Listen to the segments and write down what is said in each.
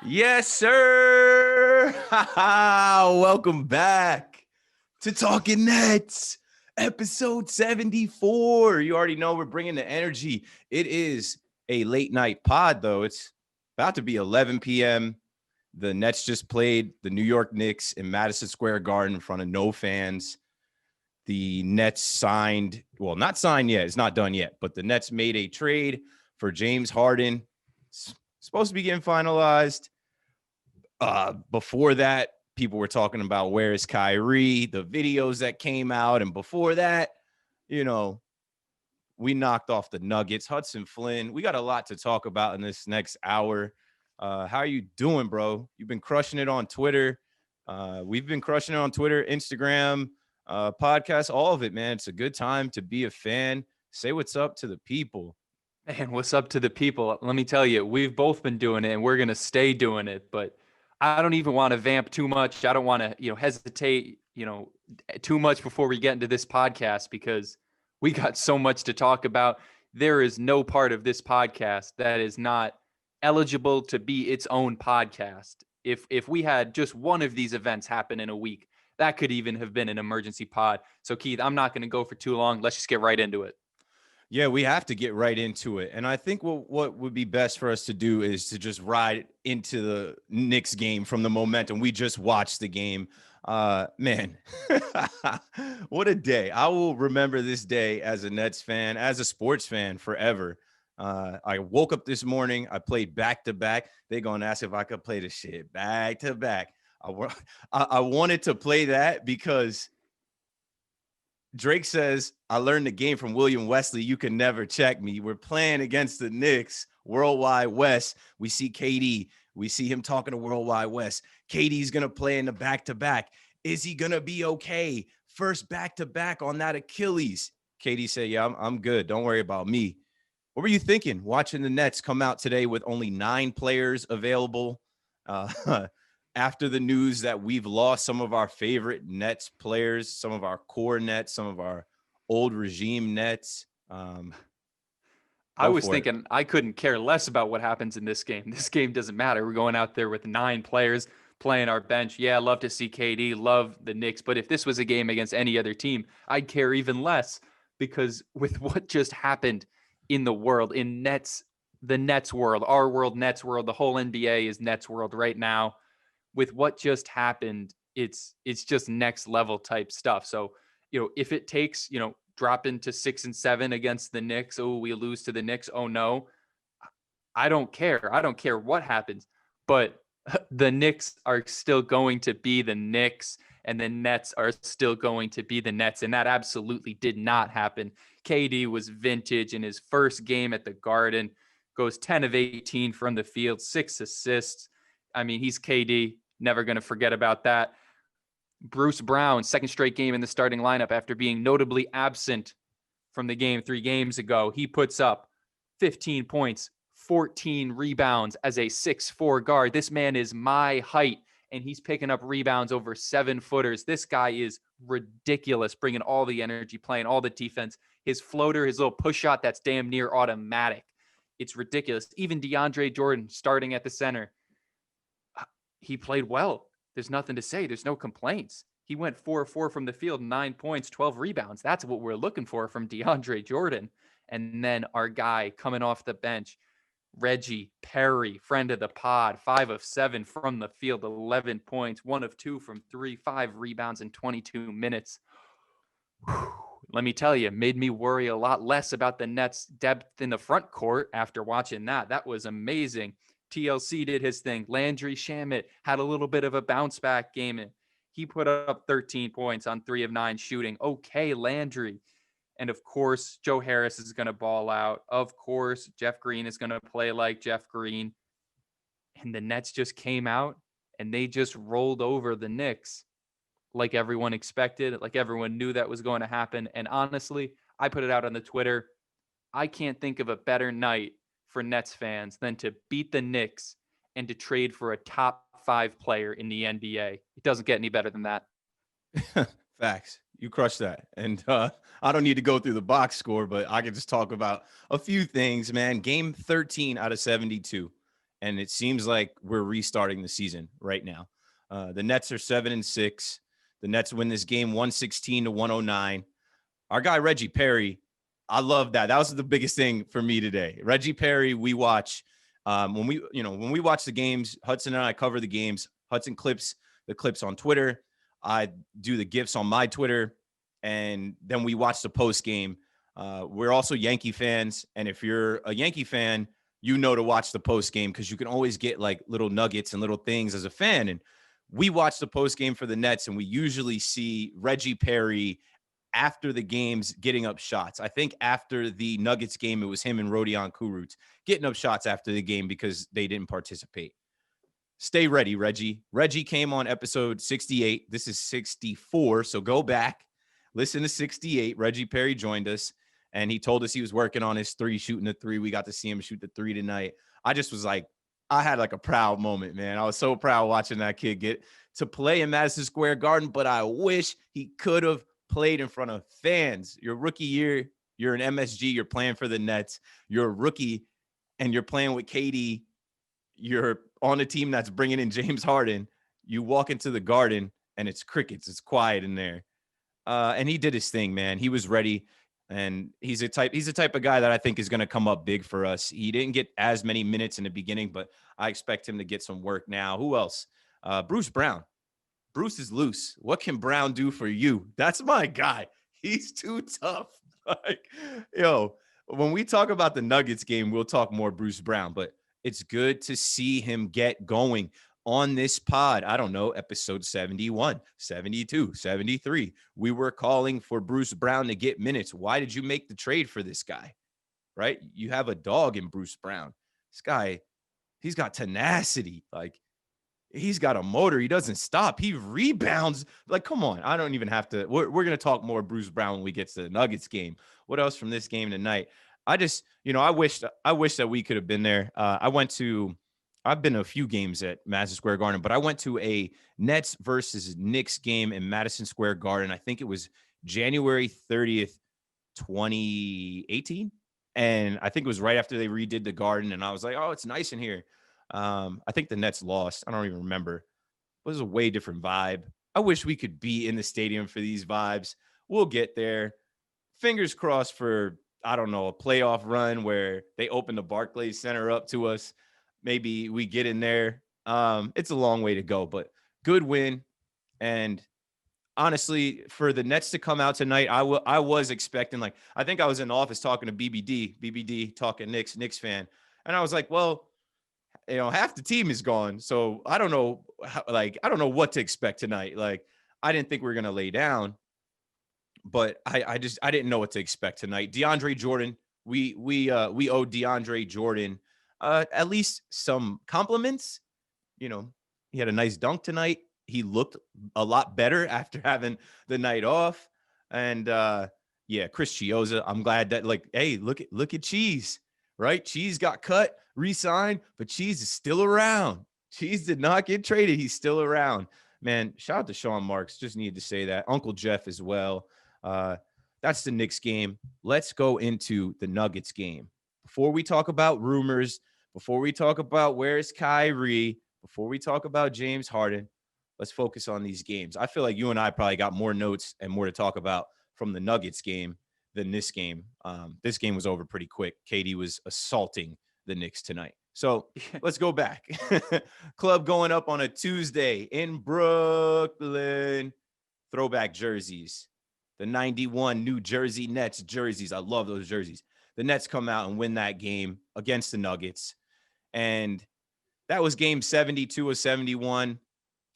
Yes, sir. Welcome back to Talking Nets, episode 74. You already know we're bringing the energy. It is a late night pod, though. It's about to be 11 p.m. The Nets just played the New York Knicks in Madison Square Garden in front of no fans. The Nets signed, well, not signed yet. It's not done yet, but the Nets made a trade for James Harden. It's supposed to be getting finalized. Before that, people were talking about where is Kyrie, the videos that came out. And before that, we knocked off the Nuggets, Hudson Flynn. We got a lot to talk about in this next hour. How are you doing, bro? You've been crushing it on Twitter. We've been crushing it on Twitter, Instagram, podcast, all of it, man. It's a good time to be a fan. Say what's up to the people. Man, what's up to the people? Let me tell you, we've both been doing it and we're going to stay doing it, but I don't even want to vamp too much. I don't want to, hesitate, too much before we get into this podcast because we got so much to talk about. There is no part of this podcast that is not eligible to be its own podcast. If we had just one of these events happen in a week, that could even have been an emergency pod. So Keith, I'm not going to go for too long. Let's just get right into it. Yeah, we have to get right into it. And I think what would be best for us to do is to just ride into the Knicks game from the momentum. We just watched the game. Man, what a day. I will remember this day as a Nets fan, as a sports fan forever. I woke up this morning. I played back-to-back. They're going to ask if I could play the shit back-to-back. I wanted to play that because Drake says, I learned the game from William Wesley. You can never check me. We're playing against the Knicks, Worldwide West. We see KD. We see him talking to Worldwide West. KD's going to play in the back-to-back. Is he going to be okay? First back-to-back on that Achilles. KD said, yeah, I'm good. Don't worry about me. What were you thinking watching the Nets come out today with only 9 players available? After the news that we've lost some of our favorite Nets players, some of our core Nets, some of our old regime Nets. I was thinking I couldn't care less about what happens in this game. This game doesn't matter. We're going out there with 9 players playing our bench. Yeah, love to see KD, love the Knicks. But if this was a game against any other team, I'd care even less because with what just happened in the world, in Nets, the Nets world, our world, Nets world, the whole NBA is Nets world right now. With what just happened, it's just next level type stuff. So, if it takes, drop into 6 and 7 against the Knicks, oh, we lose to the Knicks, oh no, I don't care. I don't care what happens, but the Knicks are still going to be the Knicks and the Nets are still going to be the Nets. And that absolutely did not happen. KD was vintage in his first game at the Garden, goes 10 of 18 from the field, 6 assists. I mean, he's KD. Never going to forget about that. Bruce Brown, second straight game in the starting lineup after being notably absent from the game 3 games ago. He puts up 15 points, 14 rebounds as a 6'4" guard. This man is my height, and he's picking up rebounds over 7-footers. This guy is ridiculous, bringing all the energy, playing all the defense. His floater, his little push shot, that's damn near automatic. It's ridiculous. Even DeAndre Jordan starting at the center. He played well. There's nothing to say. There's no complaints. He went 4-4 from the field, 9 points, 12 rebounds. That's what we're looking for from DeAndre Jordan. And then our guy coming off the bench, Reggie Perry, friend of the pod, 5 of 7 from the field, 11 points, 1 of 2 from 3, 5 rebounds in 22 minutes. Whew. Let me tell you, made me worry a lot less about the Nets' depth in the front court after watching that. That was amazing. TLC did his thing. Landry Shamet had a little bit of a bounce back game. He put up 13 points on 3 of 9 shooting. Okay, Landry. And of course, Joe Harris is going to ball out. Of course, Jeff Green is going to play like Jeff Green. And the Nets just came out and they just rolled over the Knicks like everyone expected, like everyone knew that was going to happen. And honestly, I put it out on the Twitter. I can't think of a better night for Nets fans than to beat the Knicks and to trade for a top 5 player in the NBA. It doesn't get any better than that. Facts. You crushed that. And I don't need to go through the box score, but I can just talk about a few things, man. Game 13 out of 72. and it seems like we're restarting the season right now. The Nets are 7-6. The Nets win this game 116-109. Our guy Reggie Perry, I love that. That was the biggest thing for me today. Reggie Perry, we watch when we watch the games. Hudson and I cover the games. Hudson clips the clips on Twitter. I do the GIFs on my Twitter, and then we watch the post game. We're also Yankee fans, and if you're a Yankee fan, you know to watch the post game because you can always get like little nuggets and little things as a fan. And we watch the post game for the Nets, and we usually see Reggie Perry after the games getting up shots. I think after the Nuggets game, it was him and Rodion Kurucs getting up shots after the game because they didn't participate. Stay ready, Reggie. Reggie came on episode 68. This is 64, so go back, listen to 68. Reggie Perry joined us, and he told us he was working on his three, shooting the three. We got to see him shoot the three tonight. I just was like, I had like a proud moment, man. I was so proud watching that kid get to play in Madison Square Garden, but I wish he could have played in front of fans. Your rookie year, you're an MSG, you're playing for the Nets. You're a rookie, and you're playing with KD. You're on a team that's bringing in James Harden. You walk into the Garden, and it's crickets. It's quiet in there. And he did his thing, man. He was ready. And he's the type of guy that I think is going to come up big for us. He didn't get as many minutes in the beginning, but I expect him to get some work now. Who else? Bruce Brown. Bruce is loose. What can Brown do for you? That's my guy. He's too tough. Like, when we talk about the Nuggets game, we'll talk more Bruce Brown, but it's good to see him get going on this pod. I don't know, episode 71, 72, 73. We were calling for Bruce Brown to get minutes. Why did you make the trade for this guy? Right? You have a dog in Bruce Brown. This guy, he's got tenacity. Like, he's got a motor. He doesn't stop. He rebounds. Like, come on. I don't even have to. We're going to talk more Bruce Brown when we get to the Nuggets game. What else from this game tonight? I just, I wish that we could have been there. I've been to a few games at Madison Square Garden, but I went to a Nets versus Knicks game in Madison Square Garden. I think it was January 30th, 2018. And I think it was right after they redid the Garden. And I was like, oh, it's nice in here. I think the Nets lost. I don't even remember. It was a way different vibe. I wish we could be in the stadium for these vibes. We'll get there. Fingers crossed for, I don't know, a playoff run where they open the Barclays Center up to us. Maybe we get in there. It's a long way to go, but good win. And honestly, for the Nets to come out tonight, I was expecting, like, I think I was in the office talking to BBD talking Knicks fan. And I was like, well, half the team is gone. So I don't know, I don't know what to expect tonight. Like, I didn't think we were going to lay down, but I didn't know what to expect tonight. DeAndre Jordan, we owe DeAndre Jordan at least some compliments. He had a nice dunk tonight. He looked a lot better after having the night off. And Chris Chiozza, I'm glad that, like, hey, look at Cheese, right? Cheese got cut, re-signed, but Cheese is still around. Cheese did not get traded. He's still around. Man, shout out to Sean Marks. Just needed to say that. Uncle Jeff as well. That's the Knicks game. Let's go into the Nuggets game. Before we talk about rumors, before we talk about where's Kyrie, before we talk about James Harden, let's focus on these games. I feel like you and I probably got more notes and more to talk about from the Nuggets game than this game. This game was over pretty quick. KD was assaulting the Knicks tonight. So let's go back. Club going up on a Tuesday in Brooklyn. Throwback jerseys. The 91 New Jersey Nets jerseys. I love those jerseys. The Nets come out and win that game against the Nuggets. And that was game 72 of 71.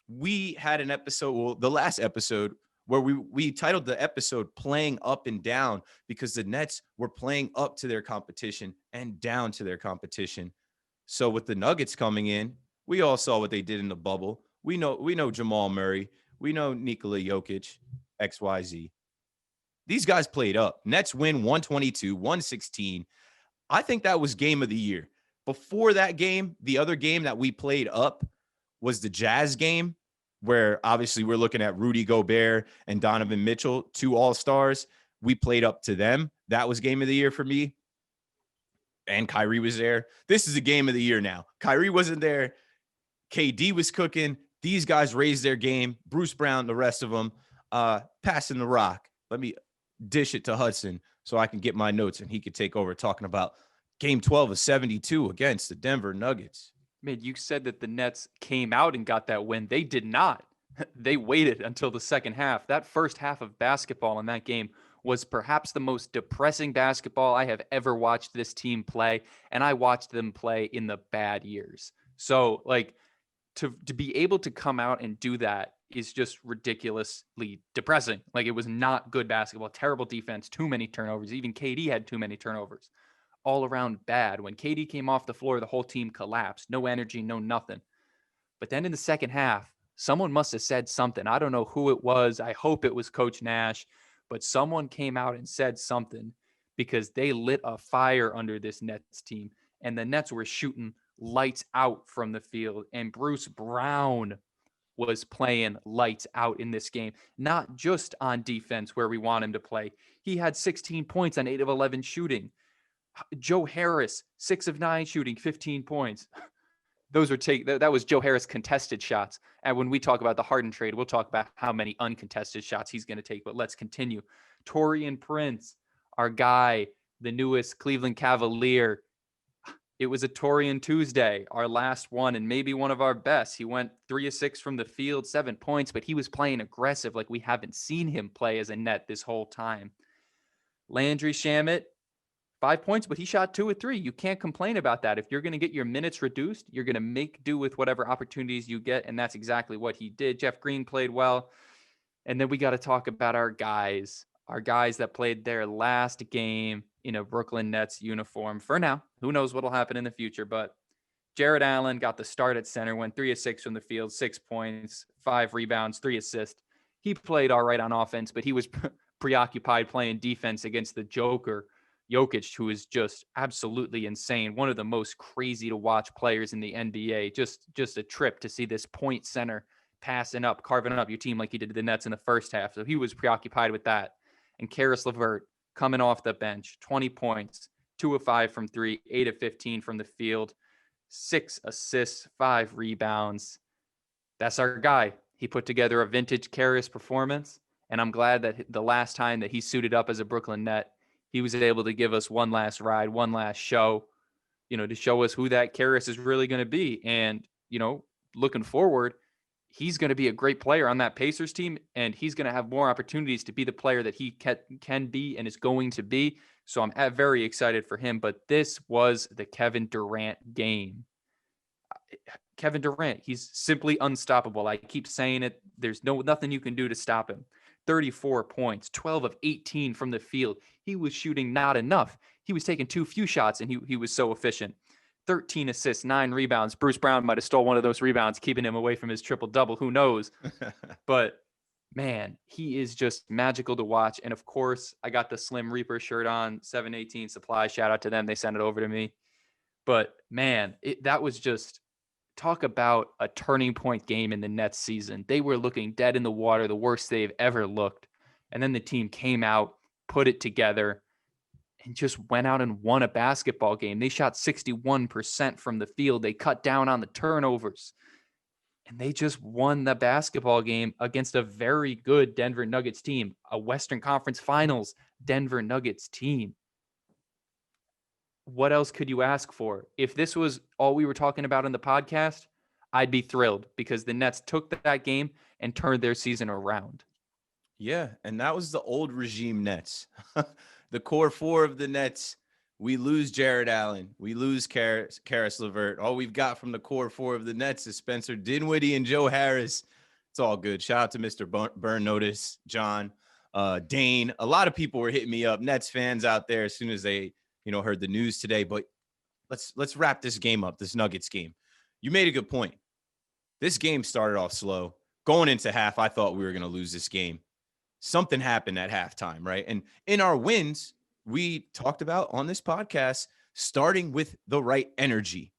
We had an episode, the last episode, where we titled the episode Playing Up and Down, because the Nets were playing up to their competition and down to their competition. So with the Nuggets coming in, we all saw what they did in the bubble. We know Jamal Murray. We know Nikola Jokic, XYZ. These guys played up. Nets win 122-116. I think that was game of the year. Before that game, the other game that we played up was the Jazz game, where obviously we're looking at Rudy Gobert and Donovan Mitchell, two all-stars. We played up to them. That was game of the year for me. and Kyrie was there. This is a game of the year now. Kyrie wasn't there. KD was cooking. These guys raised their game. Bruce Brown, the rest of them, passing the rock. Let me dish it to Hudson so I can get my notes and he could take over talking about game 12 of 72 against the Denver Nuggets. Man, you said that the Nets came out and got that win. They did not. They waited until the second half. That first half of basketball in that game was perhaps the most depressing basketball I have ever watched this team play. And I watched them play in the bad years. So, like, to be able to come out and do that is just ridiculously depressing. Like, it was not good basketball, terrible defense, too many turnovers. Even KD had too many turnovers. All around bad. When KD came off the floor, the whole team collapsed. No energy, no nothing. But then in the second half, someone must have said something. I don't know who it was. I hope it was Coach Nash, but someone came out and said something because they lit a fire under this Nets team. And the Nets were shooting lights out from the field. And Bruce Brown was playing lights out in this game, not just on defense where we want him to play. He had 16 points on 8 of 11 shooting. Joe Harris, 6 of 9 shooting, 15 points. Those were that was Joe Harris contested shots. And when we talk about the Harden trade, we'll talk about how many uncontested shots he's going to take. But let's continue. Taurean Prince, our guy, the newest Cleveland Cavalier. It was a Taurean Tuesday, our last one, and maybe one of our best. He went 3 of 6 from the field, 7 points, but he was playing aggressive like we haven't seen him play as a net this whole time. Landry Shamet, 5 points, but he shot 2 of 3. You can't complain about that. If you're going to get your minutes reduced, you're going to make do with whatever opportunities you get, and that's exactly what he did. Jeff Green played well. And then we got to talk about our guys that played their last game in a Brooklyn Nets uniform for now. Who knows what'll happen in the future, but Jared Allen got the start at center, went 3 of 6 from the field, 6 points, 5 rebounds, 3 assists. He played all right on offense, but he was preoccupied playing defense against the Joker, Jokic, who is just absolutely insane. One of the most crazy to watch players in the NBA. Just a trip to see this point center passing up, carving up your team like he did to the Nets in the first half. So he was preoccupied with that. And Karis LeVert coming off the bench, 20 points, 2 of 5 from 3, 8 of 15 from the field, 6 assists, 5 rebounds. That's our guy. He put together a vintage Karis performance. And I'm glad that the last time that he suited up as a Brooklyn Net, he was able to give us one last ride, one last show, to show us who that Karis is really going to be. And, looking forward, he's going to be a great player on that Pacers team, and he's going to have more opportunities to be the player that he can be and is going to be. So I'm very excited for him. But this was the Kevin Durant game. Kevin Durant, he's simply unstoppable. I keep saying it. There's nothing you can do to stop him. 34 points, 12 of 18 from the field. He was shooting not enough. He was taking too few shots, and he was so efficient. 13 assists, 9 rebounds. Bruce Brown might have stole one of those rebounds, keeping him away from his triple-double. Who knows? But, man, he is just magical to watch. And, of course, I got the Slim Reaper shirt on, 718 Supply. Shout out to them. They sent it over to me. But, man, that was just – talk about a turning point game in the Nets season. They were looking dead in the water, the worst they've ever looked. And then the team came out, put it together, and just went out and won a basketball game. They shot 61% from the field. They cut down on the turnovers. And they just won the basketball game against a very good Denver Nuggets team, a Western Conference Finals Denver Nuggets team. What else could you ask for? If this was all we were talking about in the podcast, I'd be thrilled because the Nets took that game and turned their season around. Yeah, and that was the old regime Nets. The core 4 of the Nets. We lose Jared Allen. We lose Karis LeVert. All we've got from the core 4 of the Nets is Spencer Dinwiddie and Joe Harris. It's all good. Shout out to Mr. Burn Notice, John, Dane. A lot of people were hitting me up, Nets fans out there, as soon as they heard the news today. But let's wrap this game up, this Nuggets game. You made a good point. This game started off slow. Going into half, I thought we were going to lose this game. Something happened at halftime, right? And in our wins, we talked about on this podcast, starting with the right energy,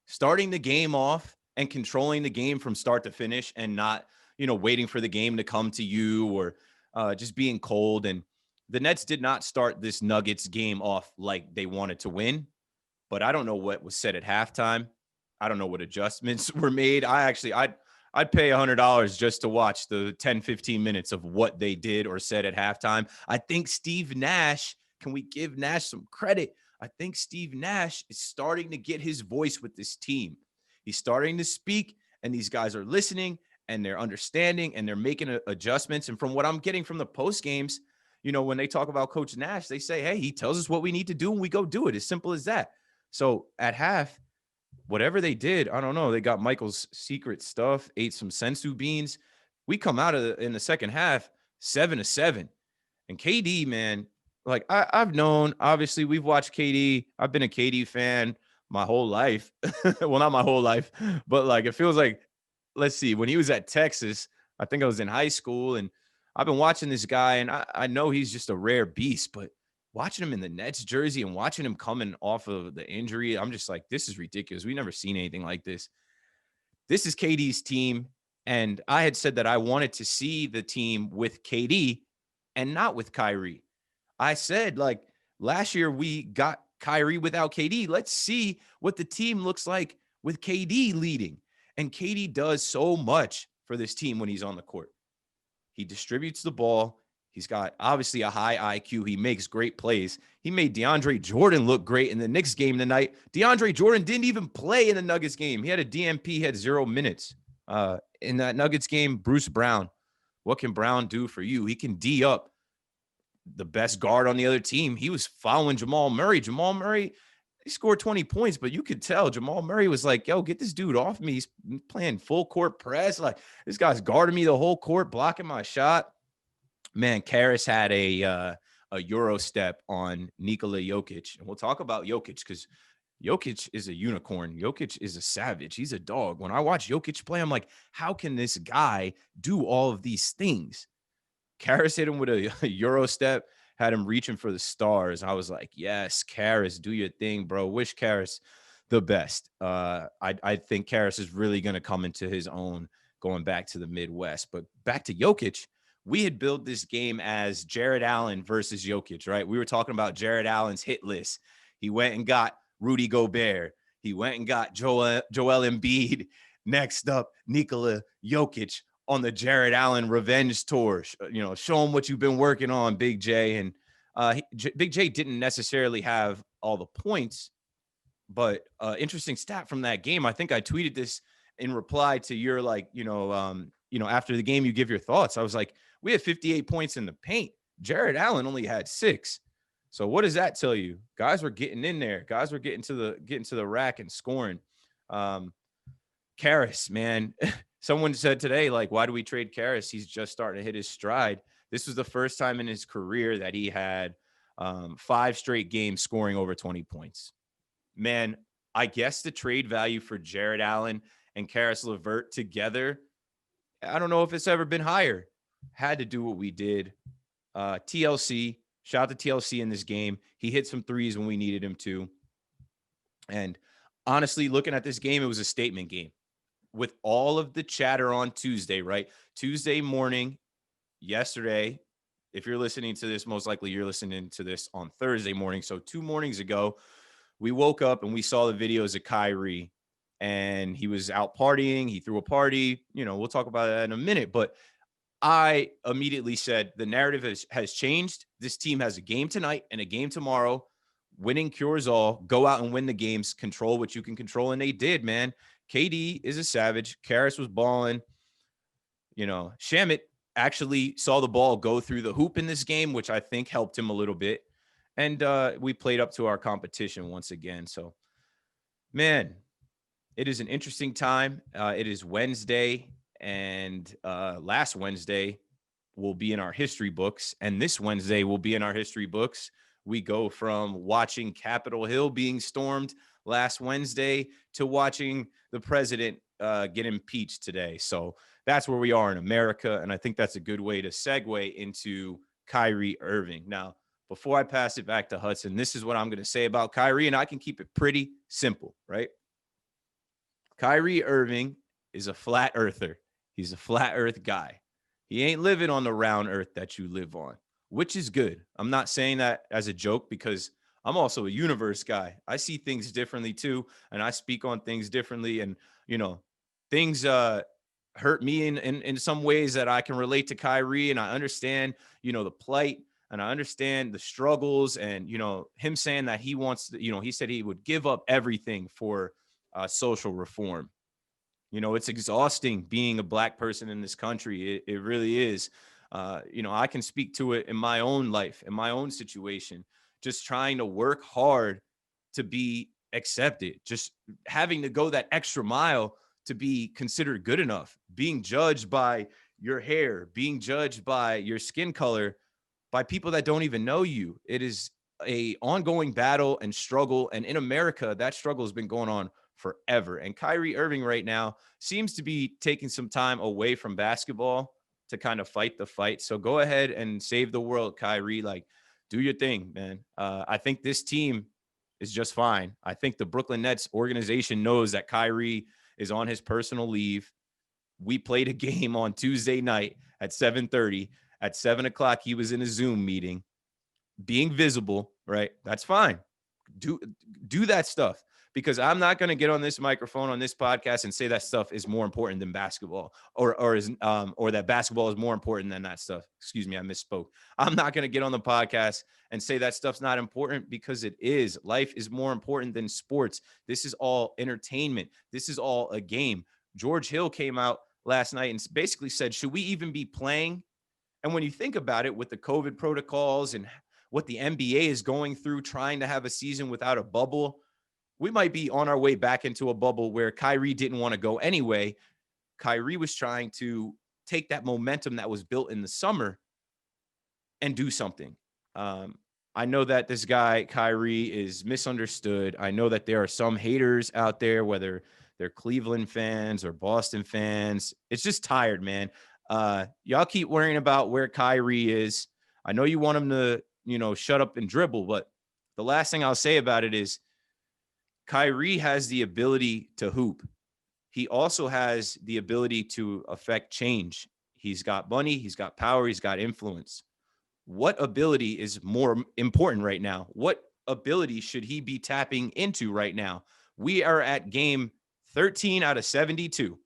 starting the game off and controlling the game from start to finish and not, waiting for the game to come to you or just being cold. And the Nets did not start this Nuggets game off like they wanted to win. but I don't know what was said at halftime. I don't know what adjustments were made. I'd pay $100 just to watch the 10, 15 minutes of what they did or said at halftime. I think Steve Nash, can we give Nash some credit? I think Steve Nash is starting to get his voice with this team. He's starting to speak, and these guys are listening and they're understanding and they're making adjustments. And from what I'm getting from the post games, when they talk about Coach Nash, they say, hey, he tells us what we need to do and we go do it. As simple as that. So at half, whatever they did, I don't know. They got Michael's secret stuff, ate some sensu beans. We come out in the second half 7-7. And KD, man, like I've known, obviously we've watched KD. I've been a KD fan my whole life. Well, not my whole life, but like it feels like, let's see, when he was at Texas, I think I was in high school, and I've been watching this guy, and I know he's just a rare beast, but watching him in the Nets jersey and watching him coming off of the injury, I'm just like, this is ridiculous. We've never seen anything like this. This is KD's team. And I had said that I wanted to see the team with KD and not with Kyrie. I said, like, last year we got Kyrie without KD. Let's see what the team looks like with KD leading. And KD does so much for this team when he's on the court. He distributes the ball. He's got obviously a high IQ. He makes great plays. He made DeAndre Jordan look great in the Knicks game tonight. DeAndre Jordan didn't even play in the Nuggets game. He had a DMP, had 0 minutes. In that Nuggets game, Bruce Brown, what can Brown do for you? He can D up the best guard on the other team. He was following Jamal Murray. Jamal Murray, he scored 20 points, but you could tell Jamal Murray was like, yo, get this dude off me. He's playing full court press. Like, this guy's guarding me the whole court, blocking my shot. Man, Karras had a Euro step on Nikola Jokic. And we'll talk about Jokic because Jokic is a unicorn. Jokic is a savage. He's a dog. When I watch Jokic play, I'm like, how can this guy do all of these things? Karras hit him with a Euro step, had him reaching for the stars. I was like, yes, Karras, do your thing, bro. Wish Karras the best. I think Karras is really going to come into his own going back to the Midwest. But back to Jokic, we had built this game as Jared Allen versus Jokic, right? We were talking about Jared Allen's hit list. He went and got Rudy Gobert. He went and got Joel Embiid. Next up, Nikola Jokic on the Jared Allen revenge tour. Show him what you've been working on, Big J. And Big J didn't necessarily have all the points, but interesting stat from that game. I think I tweeted this in reply to your, like, after the game, you give your thoughts. I was like, we had 58 points in the paint. Jared Allen only had 6. So what does that tell you? Guys were getting in there. Guys were getting to the rack and scoring. Karras, man, someone said today, like, why do we trade Karras? He's just starting to hit his stride. This was the first time in his career that he had 5 straight games scoring over 20 points. Man, I guess the trade value for Jared Allen and Karis LeVert together, I don't know if it's ever been higher. Had to do what we did. TLC, shout out to TLC in this game. He hit some threes when we needed him to. And honestly, looking at this game, it was a statement game. With all of the chatter on Tuesday, right? Tuesday morning, yesterday, if you're listening to this, most likely you're listening to this on Thursday morning. So 2 mornings ago, we woke up and we saw the videos of Kyrie, and he was out partying. He threw a party. We'll talk about that in a minute. But I immediately said the narrative has changed. This team has a game tonight and a game tomorrow. Winning cures all. Go out and win the games. Control what you can control. And they did, man. KD is a savage. Karras was balling. Shamet actually saw the ball go through the hoop in this game, which I think helped him a little bit. And we played up to our competition once again. So, man, it is an interesting time. It is Wednesday, and last Wednesday will be in our history books. And this Wednesday will be in our history books. We go from watching Capitol Hill being stormed last Wednesday to watching the president get impeached today. So that's where we are in America. And I think that's a good way to segue into Kyrie Irving. Now, before I pass it back to Hudson, this is what I'm going to say about Kyrie, and I can keep it pretty simple, right? Kyrie Irving is a flat earther. He's a flat earth guy. He ain't living on the round earth that you live on, which is good. I'm not saying that as a joke because I'm also a universe guy. I see things differently too, and I speak on things differently. And things hurt me in some ways that I can relate to Kyrie, and I understand the plight, and I understand the struggles, and him saying that he wants to, he said he would give up everything for social reform. It's exhausting being a Black person in this country. It really is. I can speak to it in my own life, in my own situation, just trying to work hard to be accepted, just having to go that extra mile to be considered good enough, being judged by your hair, being judged by your skin color, by people that don't even know you. It is a ongoing battle and struggle. And in America, that struggle has been going on forever. And Kyrie Irving right now seems to be taking some time away from basketball to kind of fight the fight. So go ahead and save the world, Kyrie. Like, do your thing, man. I think this team is just fine. I think the Brooklyn Nets organization knows that Kyrie is on his personal leave. We played a game on Tuesday night at 7:30. At 7 o'clock, he was in a Zoom meeting, being visible, right? That's fine. Do that stuff, because I'm not going to get on this microphone on this podcast and say that stuff is more important than basketball, or that basketball is more important than that stuff. Excuse me, I misspoke. I'm not going to get on the podcast and say that stuff's not important, because it is. Life is more important than sports. This is all entertainment. This is all a game. George Hill came out last night and basically said, should we even be playing? And when you think about it, with the COVID protocols and what the NBA is going through, trying to have a season without a bubble, we might be on our way back into a bubble where Kyrie didn't want to go anyway. Kyrie was trying to take that momentum that was built in the summer and do something. I know that this guy, Kyrie, is misunderstood. I know that there are some haters out there, whether they're Cleveland fans or Boston fans. It's just tired, man. Y'all keep worrying about where Kyrie is. I know you want him to, shut up and dribble, but the last thing I'll say about it is Kyrie has the ability to hoop. He also has the ability to affect change. He's got money, he's got power, he's got influence. What ability is more important right now? What ability should he be tapping into right now? We are at game 13 out of 72.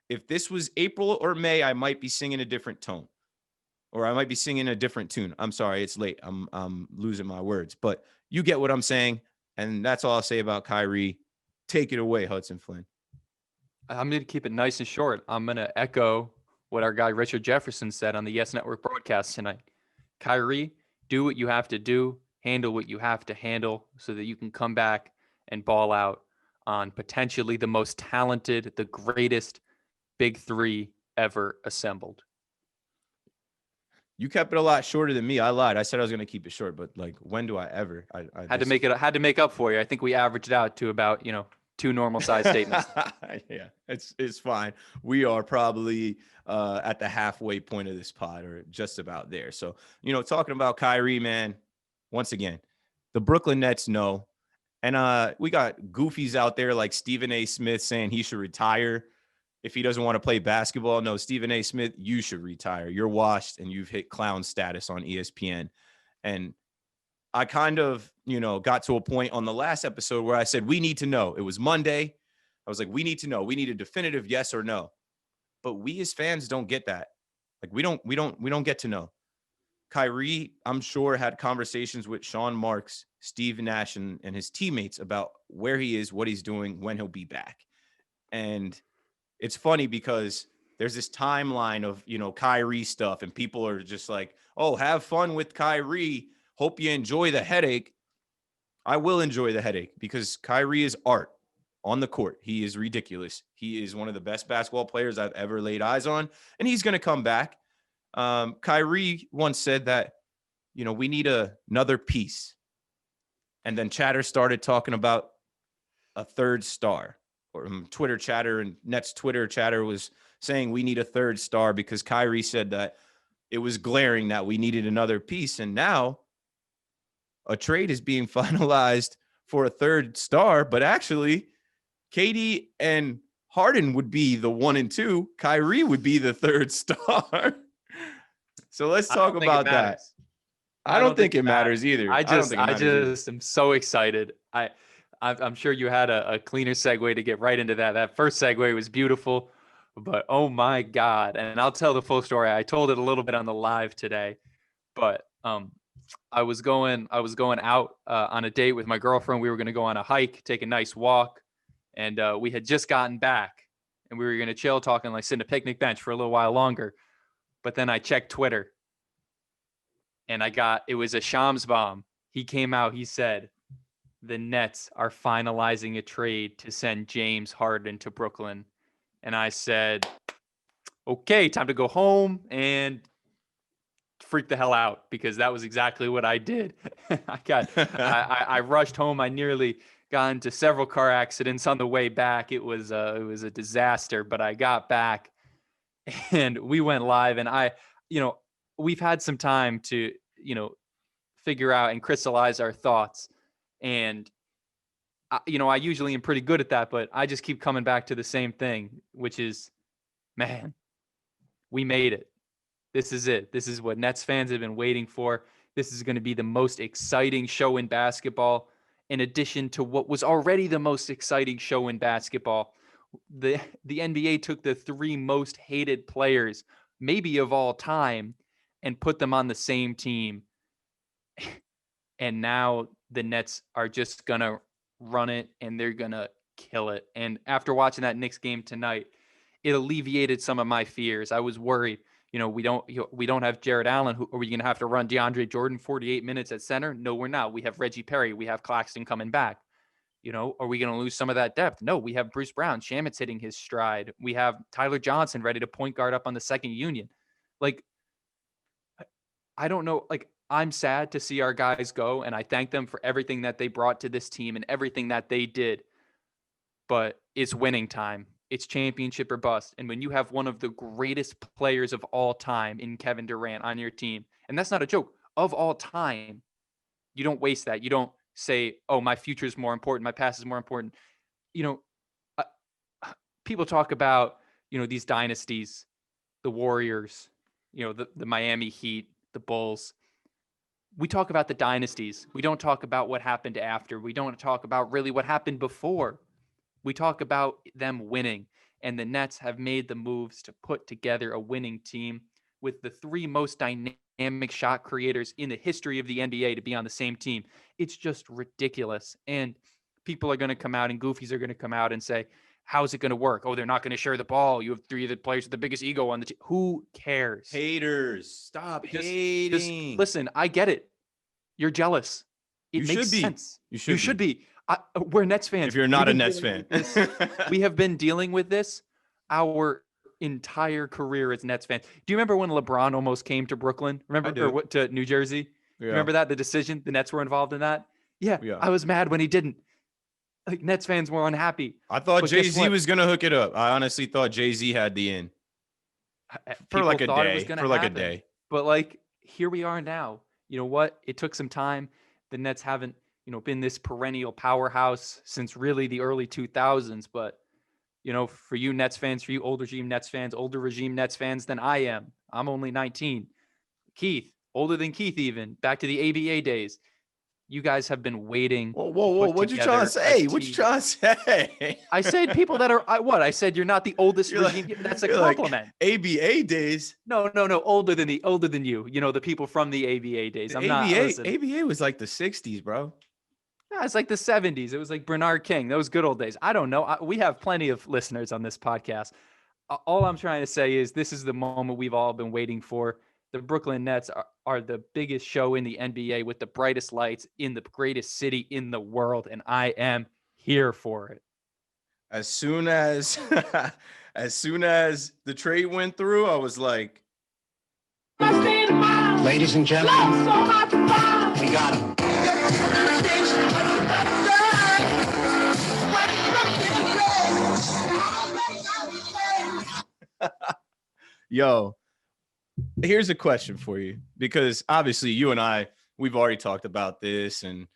If this was April or May, I might be singing a different tone, or I might be singing a different tune. I'm sorry, it's late. I'm losing my words, but you get what I'm saying. And that's all I'll say about Kyrie. Take it away, Hudson Flynn. I'm going to keep it nice and short. I'm going to echo what our guy Richard Jefferson said on the Yes Network broadcast tonight. Kyrie, do what you have to do, handle what you have to handle, so that you can come back and ball out on potentially the most talented, the greatest big three ever assembled. You kept it a lot shorter than me. I lied. I said I was going to keep it short, but like, when do I ever? I had to make up for you. I think we averaged out to about, two normal size statements. Yeah, it's fine. We are probably at the halfway point of this pod, or just about there. So, talking about Kyrie, man, once again, the Brooklyn Nets know. And we got goofies out there like Stephen A. Smith saying he should retire if he doesn't want to play basketball. No, Stephen A. Smith, you should retire. You're washed, and you've hit clown status on ESPN. And I kind of, got to a point on the last episode where I said, we need to know. It was Monday. I was like, we need to know. We need a definitive yes or no. But we as fans don't get that. Like, we don't get to know. Kyrie, I'm sure, had conversations with Sean Marks, Steve Nash, and his teammates about where he is, what he's doing, when he'll be back. And it's funny because there's this timeline of, Kyrie stuff, and people are just like, oh, have fun with Kyrie. Hope you enjoy the headache. I will enjoy the headache, because Kyrie is art on the court. He is ridiculous. He is one of the best basketball players I've ever laid eyes on, and he's going to come back. Kyrie once said that, we need another piece. And then chatter started talking about a third star, or Twitter chatter and Nets Twitter chatter was saying we need a third star, because Kyrie said that it was glaring that we needed another piece. And now a trade is being finalized for a third star, but actually KD and Harden would be the 1 and 2. Kyrie would be the third star. So let's talk about that. I don't think it matters either. I don't think it matters either. just am so excited. I'm sure you had a cleaner segue to get right into that. That first segue was beautiful, but oh my God. And I'll tell the full story. I told it a little bit on the live today, but I was going out on a date with my girlfriend. We were going to go on a hike, take a nice walk, and we had just gotten back, and we were going to chill, talking, like sit in a picnic bench for a little while longer. But then I checked Twitter, and it was a Shams bomb. He came out. He said, the Nets are finalizing a trade to send James Harden to Brooklyn. And I said, okay, time to go home and freak the hell out, because that was exactly what I did. I rushed home. I nearly got into several car accidents on the way back. It was a disaster, but I got back and we went live, and we've had some time to, figure out and crystallize our thoughts. And, I usually am pretty good at that, but I just keep coming back to the same thing, which is, man, we made it. This is it. This is what Nets fans have been waiting for. This is going to be the most exciting show in basketball, in addition to what was already the most exciting show in basketball. The NBA took the 3 most hated players, maybe of all time, and put them on the same team. And now the Nets are just going to run it, and they're going to kill it. And after watching that Knicks game tonight, it alleviated some of my fears. I was worried. We don't have Jared Allen. Are we going to have to run DeAndre Jordan 48 minutes at center? No, we're not. We have Reggie Perry. We have Claxton coming back. Are we going to lose some of that depth? No, we have Bruce Brown. Shamit's hitting his stride. We have Tyler Johnson ready to point guard up on the second unit. Like, I don't know. Like, I'm sad to see our guys go, and I thank them for everything that they brought to this team and everything that they did. But it's winning time. It's championship or bust. And when you have one of the greatest players of all time in Kevin Durant on your team, and that's not a joke, of all time, you don't waste that. You don't say, oh, my future is more important, my past is more important. People talk about, these dynasties, the Warriors, the Miami Heat, the Bulls. We talk about the dynasties. We don't talk about what happened after. We don't talk about really what happened before. We talk about them winning, and the Nets have made the moves to put together a winning team with the 3 most dynamic shot creators in the history of the NBA to be on the same team. It's just ridiculous. And people are going to come out, and goofies are going to come out and say, how's it going to work? Oh, they're not going to share the ball. You have 3 of the players with the biggest ego on the team. Who cares? Haters, stop hating. Just listen, I get it. You're jealous. It makes sense. You should be. We're Nets fans. If you're not a Nets fan. We have been dealing with this our entire career as Nets fans. Do you remember when LeBron almost came to Brooklyn? Remember to New Jersey? Yeah. Remember that? The decision? The Nets were involved in that? Yeah. I was mad when he didn't. Like, Nets fans were unhappy. I thought Jay-Z was going to hook it up. I honestly thought Jay-Z had the in. For like a day. But like, here we are now. You know what? It took some time. The Nets haven't, been this perennial powerhouse since really the early 2000s. But, for you Nets fans, for you older regime Nets fans than I am. I'm only 19. Keith, older than Keith even, back to the ABA days. You guys have been waiting. Whoa. What you trying to say? What you trying to say? I said people that are, I said you're not the oldest regime. That's a compliment. Like ABA days? No. Older than you. The people from the ABA days. ABA was like the 60s, bro. Yeah, it's like the 70s. It was like Bernard King. Those good old days. I don't know. We have plenty of listeners on this podcast. All I'm trying to say is this is the moment we've all been waiting for. The Brooklyn Nets are the biggest show in the NBA with the brightest lights in the greatest city in the world, and I am here for it. As soon as the trade went through, I was like, ladies and gentlemen, we got him. Yo, here's a question for you, because obviously you and I, we've already talked about this, and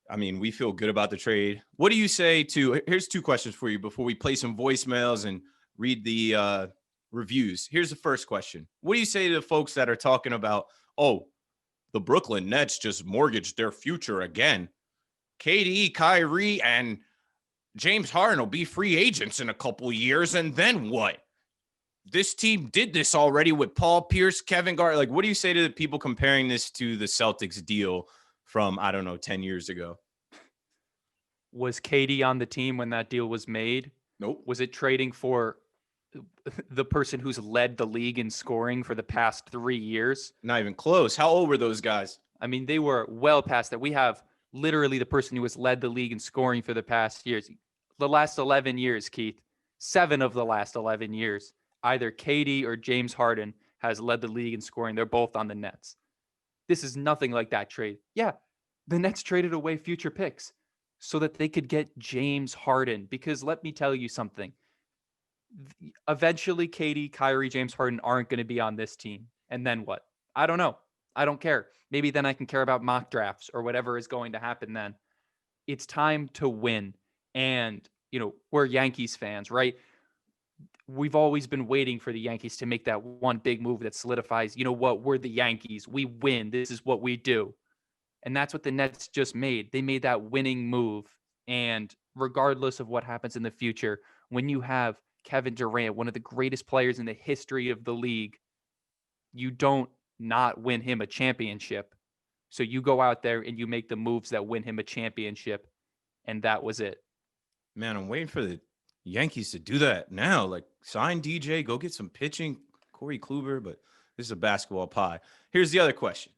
I mean, we feel good about the trade. What do you say to, here's 2 questions for you before we play some voicemails and read the reviews. Here's the first question. What do you say to the folks that are talking about, the the Brooklyn Nets just mortgaged their future again. KD, Kyrie, and James Harden will be free agents in a couple years, and then what? This team did this already with Paul Pierce, Kevin Garnett. Like, what do you say to the people comparing this to the Celtics deal from, I don't know, 10 years ago? Was KD on the team when that deal was made? Nope. Was it trading for the person who's led the league in scoring for the past 3 years? Not even close. How old were those guys? I mean, they were well past that. We have literally the person who has led the league in scoring for the past years. The last 11 years, Keith, 7 of the last 11 years, either KD or James Harden has led the league in scoring. They're both on the Nets. This is nothing like that trade. Yeah, the Nets traded away future picks so that they could get James Harden. Because let me tell you something. Eventually, KD, Kyrie, James Harden aren't going to be on this team. And then what? I don't know. I don't care. Maybe then I can care about mock drafts or whatever is going to happen then. It's time to win. And, we're Yankees fans, right? We've always been waiting for the Yankees to make that one big move that solidifies, we're the Yankees. We win. This is what we do. And that's what the Nets just made. They made that winning move. And regardless of what happens in the future, when you have Kevin Durant, one of the greatest players in the history of the league, you don't not win him a championship. So you go out there and you make the moves that win him a championship. And that was it. Man, I'm waiting for the Yankees to do that now. Like, sign DJ, go get some pitching, Corey Kluber, but this is a basketball pie. Here's the other question.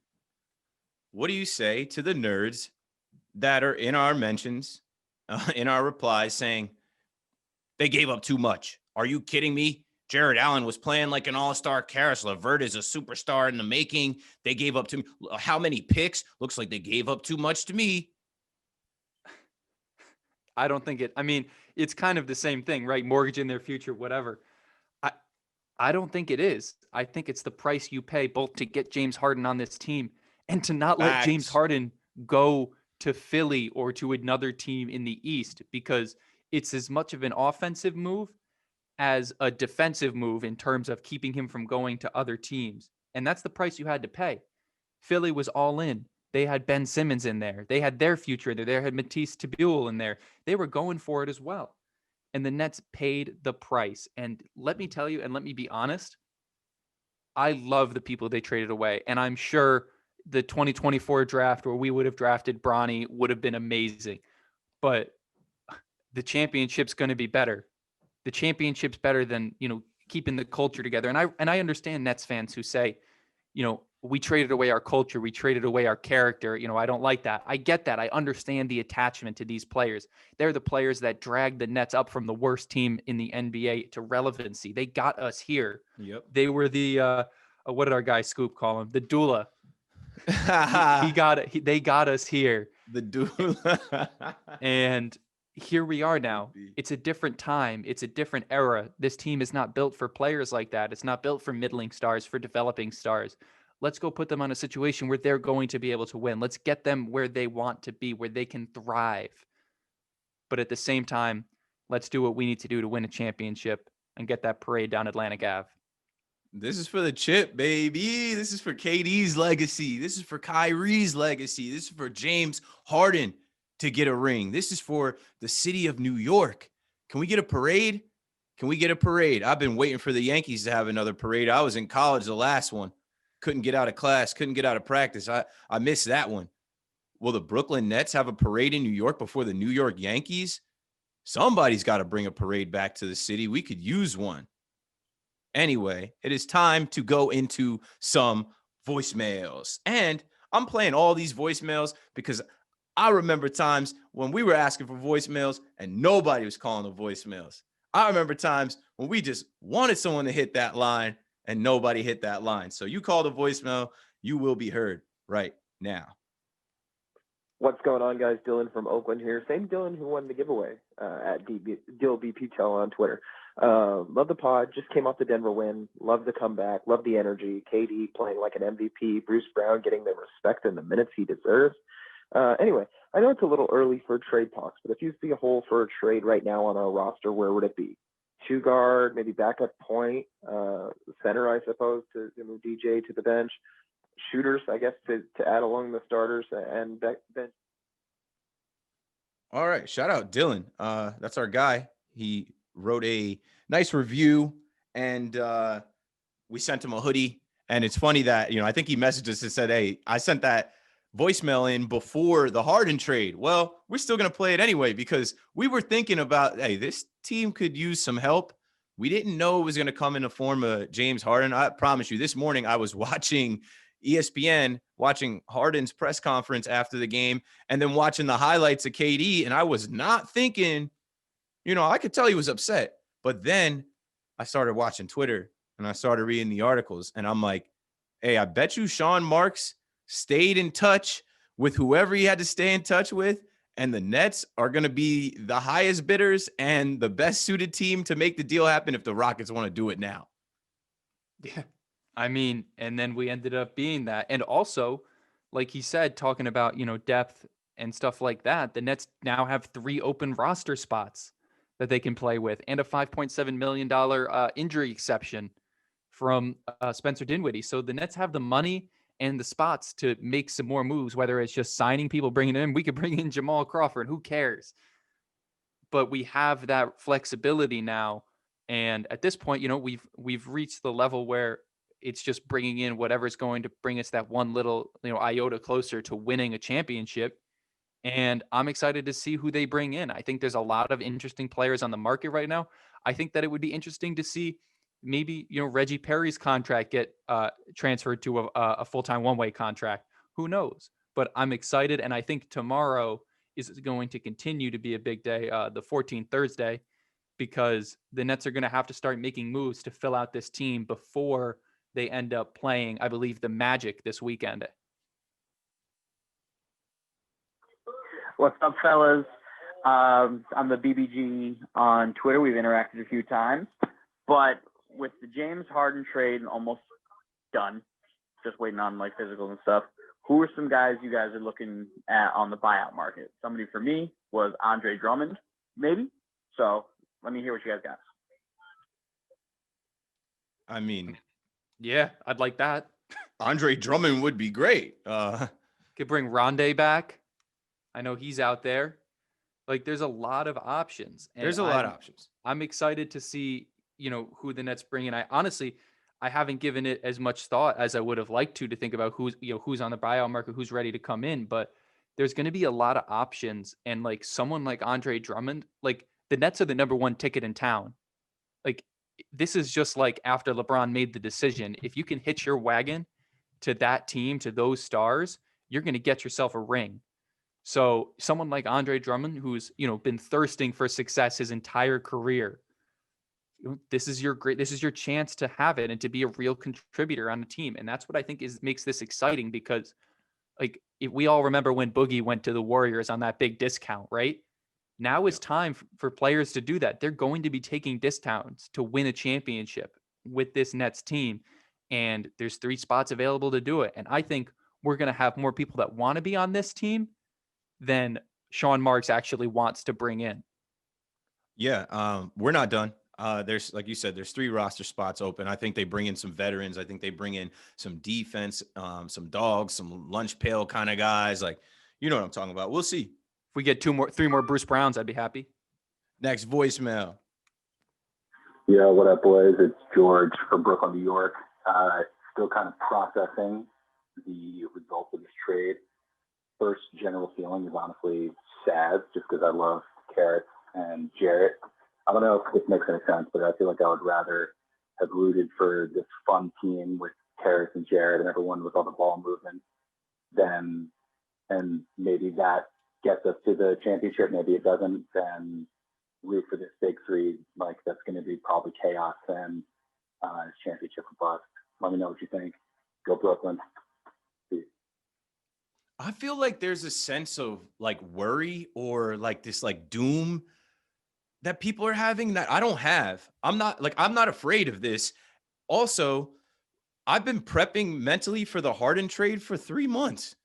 What do you say to the nerds that are in our mentions, in our replies, saying they gave up too much? Are you kidding me? Jared Allen was playing like an all-star. Karis LeVert is a superstar in the making. They gave up to how many picks? Looks like they gave up too much to me. I don't think it's kind of the same thing, right? Mortgaging their future, whatever. I don't think it is. I think it's the price you pay both to get James Harden on this team and to not let James Harden go to Philly or to another team in the East, because it's as much of an offensive move as a defensive move in terms of keeping him from going to other teams. And that's the price you had to pay. Philly was all in. They had Ben Simmons in there. They had their future in there. They had Matisse Thybulle in there. They were going for it as well. And the Nets paid the price. And let me tell you, and let me be honest, I love the people they traded away. And I'm sure the 2024 draft where we would have drafted Bronny would have been amazing. But the championship's going to be better. The championship's better than, keeping the culture together. And I understand Nets fans who say, we traded away our culture. We traded away our character. I don't like that. I get that. I understand the attachment to these players. They're the players that dragged the Nets up from the worst team in the NBA to relevancy. They got us here. Yep. They were the, what did our guy Scoop call him? The doula. They got us here. The doula. And here we are now. It's a different time. It's a different era. This team is not built for players like that. It's not built for middling stars, for developing stars. Let's go put them on a situation where they're going to be able to win. Let's get them where they want to be, where they can thrive. But at the same time, let's do what we need to do to win a championship and get that parade down Atlantic Ave. This is for the chip, baby. This is for KD's legacy. This is for Kyrie's legacy. This is for James Harden to get a ring. This is for the city of New York. Can we get a parade? Can we get a parade? I've been waiting for the Yankees to have another parade. I was in college, the last one. Couldn't get out of class, couldn't get out of practice. I missed that one. Will the Brooklyn Nets have a parade in New York before the New York Yankees? Somebody's got to bring a parade back to the city. We could use one. Anyway, it is time to go into some voicemails. And I'm playing all these voicemails because I remember times when we were asking for voicemails and nobody was calling the voicemails. I remember times when we just wanted someone to hit that line and nobody hit that line. So you call the voicemail, you will be heard right now. What's going on, guys? Dylan from Oakland here. Same Dylan who won the giveaway at DillBPTel on Twitter. Love the pod. Just came off the Denver win. Love the comeback. Love the energy. KD playing like an MVP. Bruce Brown getting the respect and the minutes he deserves. Anyway, I know it's a little early for trade talks, but if you see a hole for a trade right now on our roster, where would it be? Two guard, maybe backup point, center, I suppose, to move DJ to the bench. shooters, I guess, to add along the starters and bench. All right. Shout out Dylan. That's our guy. He wrote a nice review, and we sent him a hoodie. And it's funny that, I think he messaged us and said, hey, I sent that voicemail in before the Harden trade. Well, we're still going to play it anyway because we were thinking about, hey, this team could use some help. We didn't know it was going to come in the form of James Harden. I promise you, this morning I was watching ESPN, watching Harden's press conference after the game, and then watching the highlights of KD. And I was not thinking, I could tell he was upset. But then I started watching Twitter and I started reading the articles. And I'm like, hey, I bet you Sean Marks stayed in touch with whoever he had to stay in touch with. And the Nets are going to be the highest bidders and the best suited team to make the deal happen if the Rockets want to do it now. Yeah. I mean, and then we ended up being that. And also, like he said, talking about, depth and stuff like that, the Nets now have 3 open roster spots that they can play with and a $5.7 million injury exception from Spencer Dinwiddie. So the Nets have the money and the spots to make some more moves, whether it's just signing people, bringing in. We could bring in Jamal Crawford. Who cares? But we have that flexibility now. And at this point, we've reached the level where it's just bringing in whatever's going to bring us that one little, iota closer to winning a championship. And I'm excited to see who they bring in. I think there's a lot of interesting players on the market right now. I think that it would be interesting to see maybe, Reggie Perry's contract get transferred to a full-time one-way contract. Who knows? But I'm excited. And I think tomorrow is going to continue to be a big day, the 14th Thursday, because the Nets are going to have to start making moves to fill out this team before they end up playing, I believe, the Magic this weekend. What's up, fellas? I'm the BBG on Twitter. We've interacted a few times. But with the James Harden trade almost done, just waiting on physicals and stuff, who are some guys you guys are looking at on the buyout market? Somebody for me was Andre Drummond, maybe. So let me hear what you guys got. I mean, yeah, I'd like that. Andre Drummond would be great. Could bring Rondé back. I know he's out there. There's a lot of options. There's a lot of options. I'm excited to see, who the Nets bring in. I haven't given it as much thought as I would have liked to think about who's on the buyout market, who's ready to come in. But there's going to be a lot of options. And someone like Andre Drummond, the Nets are the number 1 ticket in town. This is just after LeBron made the decision. If you can hitch your wagon to that team, to those stars, you're going to get yourself a ring. So someone like Andre Drummond, who's, been thirsting for success his entire career, this is your chance to have it and to be a real contributor on the team. And that's what I think makes this exciting, because if we all remember when Boogie went to the Warriors on that big discount, right? Now is time for players to do that. They're going to be taking discounts to win a championship with this Nets team. And there's 3 spots available to do it. And I think we're going to have more people that want to be on this team than Sean Marks actually wants to bring in. Yeah, we're not done. There's, like you said, there's 3 roster spots open. I think they bring in some veterans. I think they bring in some defense, some dogs, some lunch pail kind of guys. You know what I'm talking about. We'll see. If we get 3 more Bruce Browns, I'd be happy. Next voicemail. Yeah, what up, boys? It's George from Brooklyn, New York. Still kind of processing the results of this trade. First general feeling is honestly sad, just because I love Carrot and Jarrett. I don't know if this makes any sense, but I feel like I would rather have rooted for this fun team with Carrot and Jarrett and everyone with all the ball movement and maybe that gets us to the championship. Maybe it doesn't. Then root for this big 3. That's going to be probably chaos and championship or bust. Let me know what you think. Go Brooklyn. Peace. I feel like there's a sense of worry or this doom that people are having that I don't have. I'm not afraid of this. Also, I've been prepping mentally for the Harden trade for 3 months.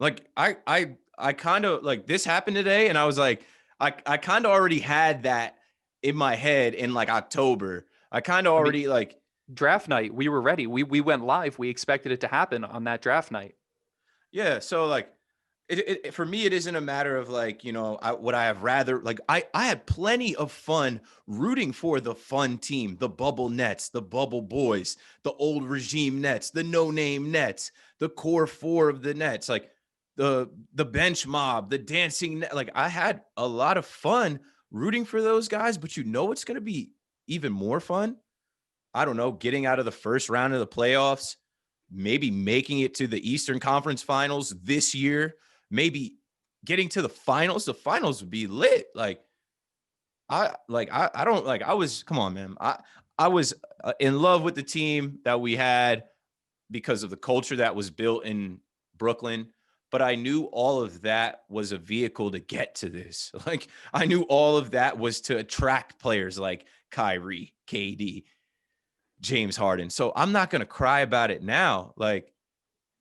I kind of this happened today, and I was I kind of already had that in my head in October. I kind of already draft night, we were ready. We went live. We expected it to happen on that draft night. Yeah. So like, for me, it isn't a matter of like, what I have rather like, I had plenty of fun rooting for the fun team, the bubble Nets, the bubble boys, the old regime Nets, the no name Nets, the core four of the Nets, like the bench mob, the dancing net. Like I had a lot of fun rooting for those guys, but what's going to be even more fun? I don't know, getting out of the first round of the playoffs, maybe making it to the Eastern Conference Finals this year, maybe getting to the finals. The finals would be lit. Come on, man. I was in love with the team that we had because of the culture that was built in Brooklyn. But I knew all of that was a vehicle to get to this. Like I knew all of that was to attract players like Kyrie, KD, James Harden. So I'm not going to cry about it now. Like,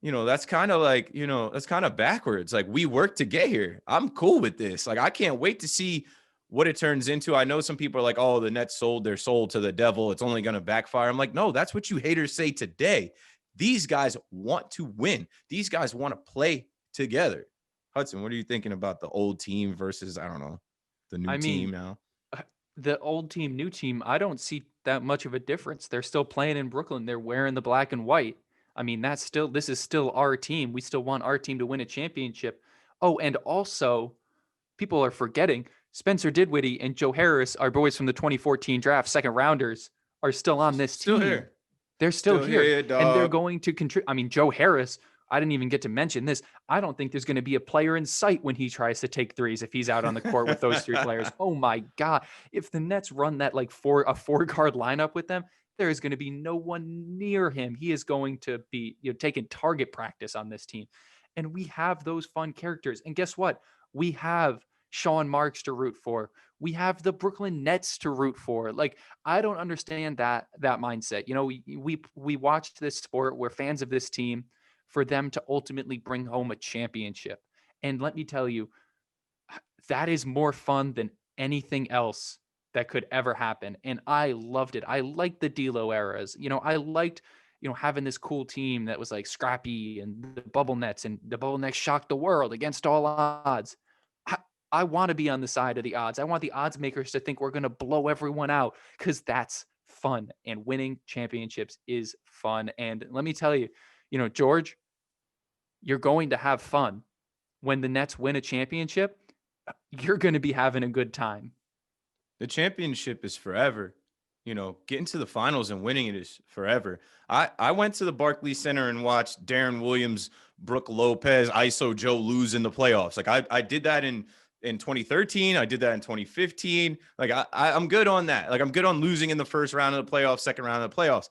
that's kind of like, that's kind of backwards. Like we worked to get here. I'm cool with this. Like I can't wait to see what it turns into. I know some people are like, oh, the Nets sold their soul to the devil. It's only going to backfire. I'm like, no, that's what you haters say today. These guys want to win. These guys want to play together. Hudson, what are you thinking about the old team versus, I don't know, the new team now? The old team, new team, I don't see that much of a difference. They're still playing in Brooklyn. They're wearing the black and white. I mean, this is still our team. We still want our team to win a championship. Oh, and also, people are forgetting Spencer Dinwiddie and Joe Harris, our boys from the 2014 draft, second rounders, are still on this Still team. here. They're still here. Dog. And they're going to contribute. I mean, Joe Harris, I didn't even get to mention this. I don't think there's going to be a player in sight when he tries to take threes if he's out on the court with those three players. Oh my God. If the Nets run that like a four-guard lineup with them, there is going to be no one near him. He is going to be taking target practice on this team. And we have those fun characters. And guess what? We have Sean Marks to root for. We have the Brooklyn Nets to root for. Like, I don't understand that mindset. We watched this sport. We're fans of this team for them to ultimately bring home a championship. And let me tell you, that is more fun than anything else that could ever happen. And I loved it. I liked the D'Lo eras. I liked, having this cool team that was like scrappy, and the bubble Nets, and the bubble Nets shocked the world against all odds. I want to be on the side of the odds. I want the odds makers to think we're going to blow everyone out, because that's fun, and winning championships is fun. And let me tell you, George, you're going to have fun when the Nets win a championship. You're going to be having a good time. The championship is forever. Getting to the finals and winning it is forever. I went to the Barclays Center and watched Darren Williams, Brooke Lopez, ISO Joe lose in the playoffs. Like I did that in 2013. I did that in 2015. Like I'm good on that. Like I'm good on losing in the first round of the playoffs, second round of the playoffs.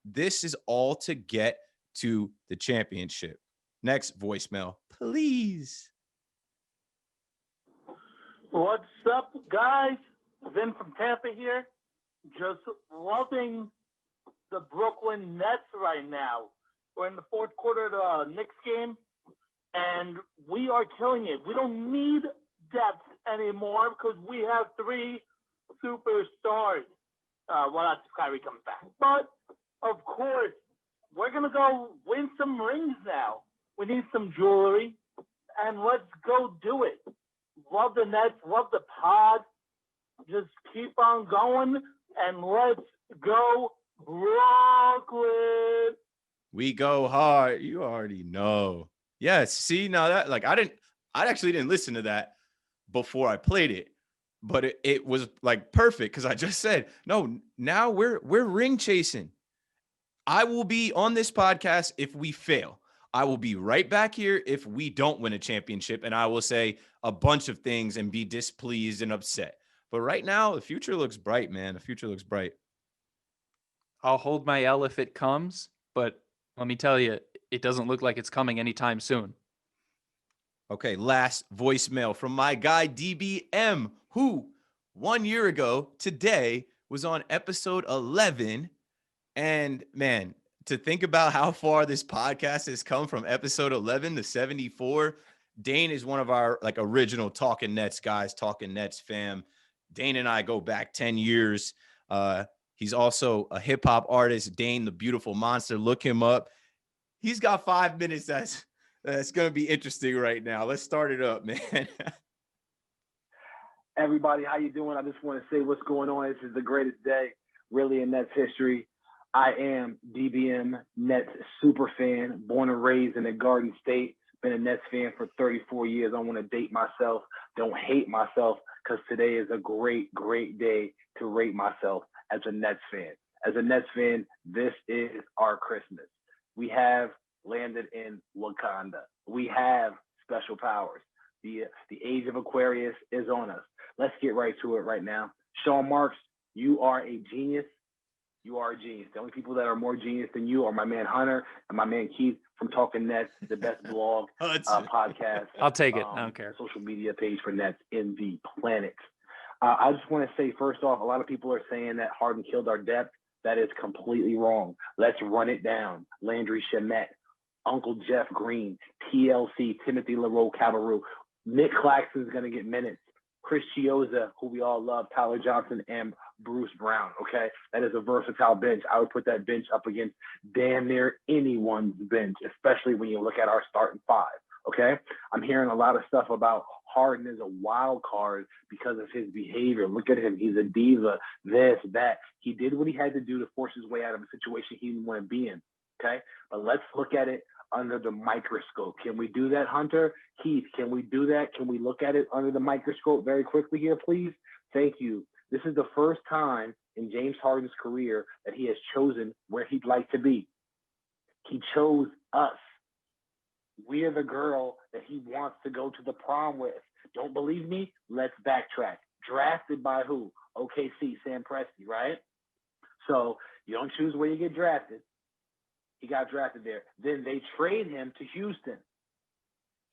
This is all to get to the championship. Next voicemail, please. What's up, guys? Vin from Tampa here. Just loving the Brooklyn Nets right now. We're in the fourth quarter of the Knicks game, and we are killing it. We don't need depth anymore because we have three superstars. Well, that's if Kyrie comes back. But, of course, we're going to go win some rings now. We need some jewelry, and let's go do it. Love the Nets. Love the pod. Just keep on going, and let's go Brooklyn. We go hard. You already know. Yes. See, now that I actually didn't listen to that before I played it, but it was like perfect, because I just said, no, now we're ring chasing. I will be on this podcast if we fail. I will be right back here if we don't win a championship, and I will say a bunch of things and be displeased and upset. But right now, the future looks bright, man. The future looks bright. I'll hold my L if it comes, but let me tell you, it doesn't look like it's coming anytime soon. Okay, last voicemail from my guy DBM, who 1 year ago today was on episode 11. And man, to think about how far this podcast has come from episode 11 to 74, Dane is one of our original Talking Nets guys, Talking Nets fam. Dane and I go back 10 years. He's also a hip hop artist, Dane the Beautiful Monster. Look him up. He's got 5 minutes that's going to be interesting right now. Let's start it up, man. Everybody, how you doing? I just want to say what's going on. This is the greatest day, really, in Nets history. I am DBM Nets super fan, born and raised in the Garden State. Been a Nets fan for 34 years. I want to date myself. Don't hate myself, because today is a great, great day to rate myself as a Nets fan. As a Nets fan, this is our Christmas. We have landed in Wakanda. We have special powers. The age of Aquarius is on us. Let's get right to it right now. Sean Marks, you are a genius. You are a genius. The only people that are more genius than you are my man Hunter and my man Keith from Talking Nets, the best blog, podcast. I'll take it. I don't care. Social media page for Nets in the planet. I just want to say, first off, a lot of people are saying that Harden killed our depth. That is completely wrong. Let's run it down. Landry Shamet, Uncle Jeff Green, TLC, Timothy LaRoe-Cabarrou. Nick Claxton's going to get minutes. Chris Chioza, who we all love, Tyler Johnson, and Bruce Brown, okay? That is a versatile bench. I would put that bench up against damn near anyone's bench, especially when you look at our starting five, okay? I'm hearing a lot of stuff about Harden is a wild card because of his behavior. Look at him. He's a diva, this, that. He did what he had to do to force his way out of a situation he didn't want to be in, okay? But let's look at it under the microscope. Can we do that, Hunter? Keith, can we do that? Can we look at it under the microscope very quickly here, please? Thank you. This is the first time in James Harden's career that he has chosen where he'd like to be. He chose us. We're the girl that he wants to go to the prom with. Don't believe me? Let's backtrack. Drafted by who? OKC, Sam Presti, right? So you don't choose where you get drafted. He got drafted there. Then they trade him to Houston.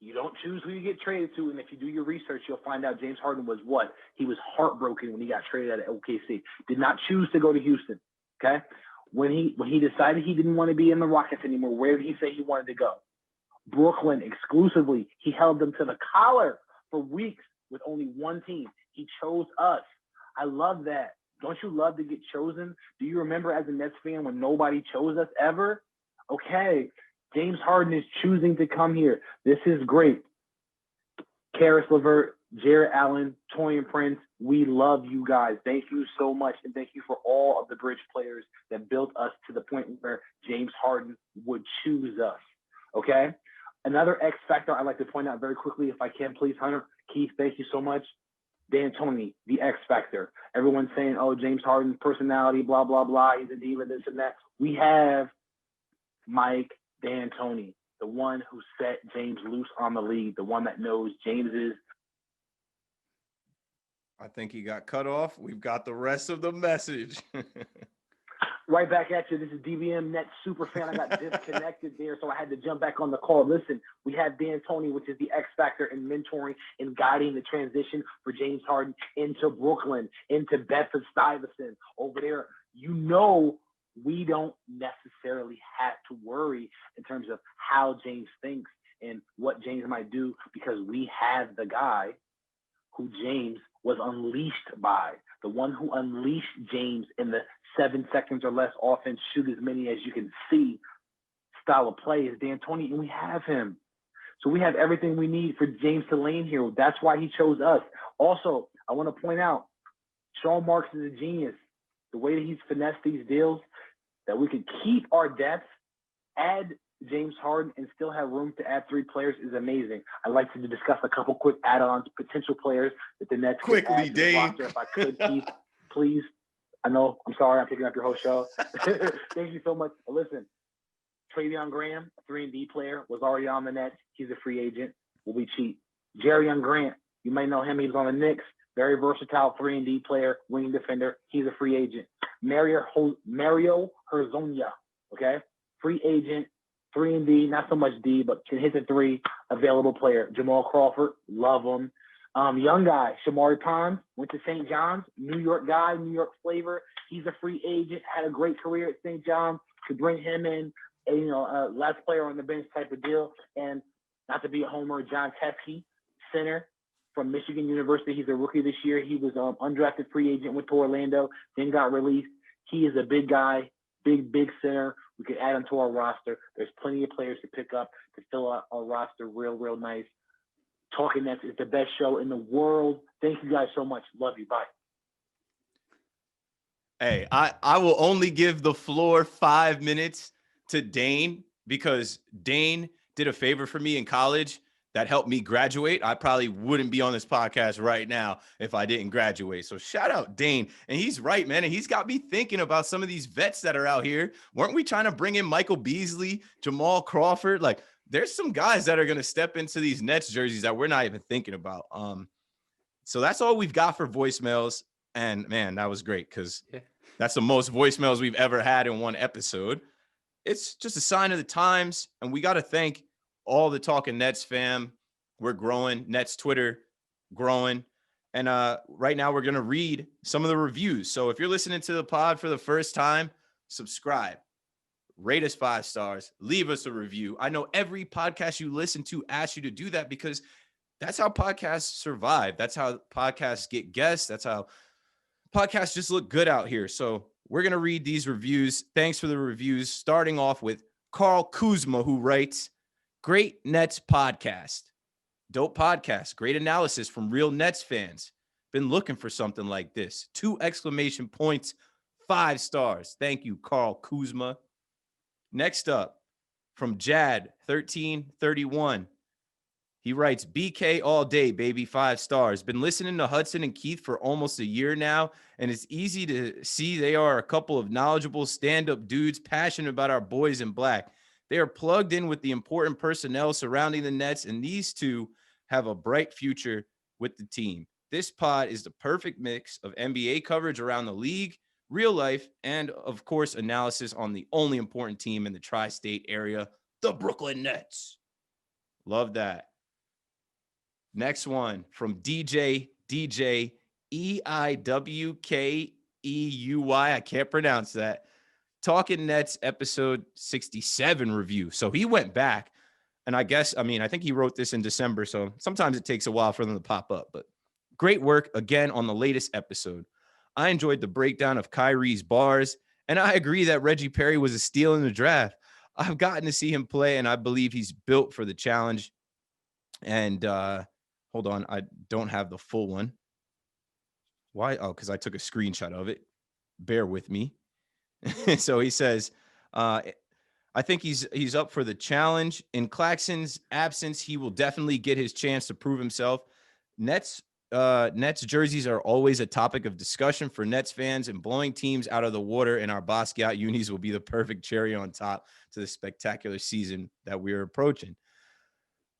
You don't choose who you get traded to, and if you do your research, you'll find out James Harden was what? He was heartbroken when he got traded out of OKC. Did not choose to go to Houston, okay? When he decided he didn't want to be in the Rockets anymore, where did he say he wanted to go? Brooklyn exclusively. He held them to the collar for weeks with only one team. He chose us. I love that. Don't you love to get chosen? Do you remember as a Nets fan when nobody chose us ever? Okay, James Harden is choosing to come here. This is great. Karis LeVert, Jarrett Allen, Torian Prince, we love you guys. Thank you so much, and thank you for all of the bridge players that built us to the point where James Harden would choose us, okay? Another X factor I'd like to point out very quickly, if I can, please, Hunter. Keith, thank you so much. D'Antoni, the X factor. Everyone's saying, oh, James Harden's personality, blah, blah, blah. He's a diva, this and that. We have Mike D'Antoni, the one who set James loose on the league, the one that knows James is. I think he got cut off. We've got the rest of the message. Right back at you. This is DBM Net super fan. I got disconnected there, so I had to jump back on the call. Listen, we have D'Antoni, which is the X factor in mentoring and guiding the transition for James Harden into Brooklyn, into Bedford-Stuyvesant. Over there, you know, we don't necessarily have to worry in terms of how James thinks and what James might do, because we have the guy who James was unleashed by, the one who unleashed James in the 7 seconds or less offense, shoot as many as you can see style of play is D'Antoni, and we have him. So we have everything we need for James to lane here. That's why he chose us. Also, I want to point out, Sean Marks is a genius. The way that he's finessed these deals, that we could keep our depth, add James Harden, and still have room to add 3 players is amazing. I'd like to discuss a couple quick add-ons, potential players that the Nets could add to the roster. If I could, Keith, please. I know, I'm sorry, I'm picking up your whole show. Thank you so much. Listen, Travion Graham, a 3-and-D player, was already on the Nets. He's a free agent. Will be cheap. Jerrion Grant, you may know him. He's on the Knicks. Very versatile 3-and-D player, wing defender. He's a free agent. Mario Hezonja, okay? Free agent, 3-and-D, not so much D, but can hit the 3, available player. Jamal Crawford, love him. Young guy, Shamari Pond, went to St. John's, New York guy, New York flavor. He's a free agent, had a great career at St. John's. Could bring him in, last player on the bench type of deal. And not to be a homer, John Teskey, center from Michigan University. He's a rookie this year. He was undrafted free agent, went to Orlando, then got released. He is a big guy, big center. We could add him to our roster. There's plenty of players to pick up to fill out our roster real nice. Talking Nets is the best show in the world. Thank you guys so much. Love you. Bye. Hey, I will only give the floor 5 minutes to Dane because Dane did a favor for me in college that helped me graduate. I probably wouldn't be on this podcast right now if I didn't graduate. So shout out Dane. And he's right, man. And he's got me thinking about some of these vets that are out here. Weren't we trying to bring in Michael Beasley, Jamal Crawford? Like, there's some guys that are going to step into these Nets jerseys that we're not even thinking about. So that's all we've got for voicemails. And man, that was great because that's the most voicemails we've ever had in one episode. It's just a sign of the times. And we got to thank all the Talking Nets fam. We're growing. Nets Twitter growing. And right now we're going to read some of the reviews. So if you're listening to the pod for the first time, subscribe, rate us 5 stars, leave us a review. I know every podcast you listen to asks you to do that because that's how podcasts survive. That's how podcasts get guests. That's how podcasts just look good out here. So we're going to read these reviews. Thanks for the reviews. Starting off with Carl Kuzma, who writes, great Nets podcast. Dope podcast. Great analysis from real Nets fans. Been looking for something like this. 2 exclamation points, 5 stars. Thank you, Carl Kuzma. Next up, from Jad, 1331. He writes, BK all day, baby, 5 stars. Been listening to Hudson and Keith for almost a year now, and it's easy to see they are a couple of knowledgeable stand-up dudes passionate about our boys in black. They are plugged in with the important personnel surrounding the Nets, and these two have a bright future with the team. This pod is the perfect mix of NBA coverage around the league, real life, and, of course, analysis on the only important team in the tri-state area, the Brooklyn Nets. Love that. Next one from DJ EIWKEUY. I can't pronounce that. Talking Nets episode 67 review. So he went back, and I think he wrote this in December, so sometimes it takes a while for them to pop up, but great work again on the latest episode. I enjoyed the breakdown of Kyrie's bars, and I agree that Reggie Perry was a steal in the draft. I've gotten to see him play, and I believe he's built for the challenge. And hold on, I don't have the full one. Why? Oh, because I took a screenshot of it. Bear with me. So he says, I think he's up for the challenge. In Claxton's absence, he will definitely get his chance to prove himself. Nets jerseys are always a topic of discussion for Nets fans, and blowing teams out of the water in our Basquiat unis will be the perfect cherry on top to the spectacular season that we're approaching.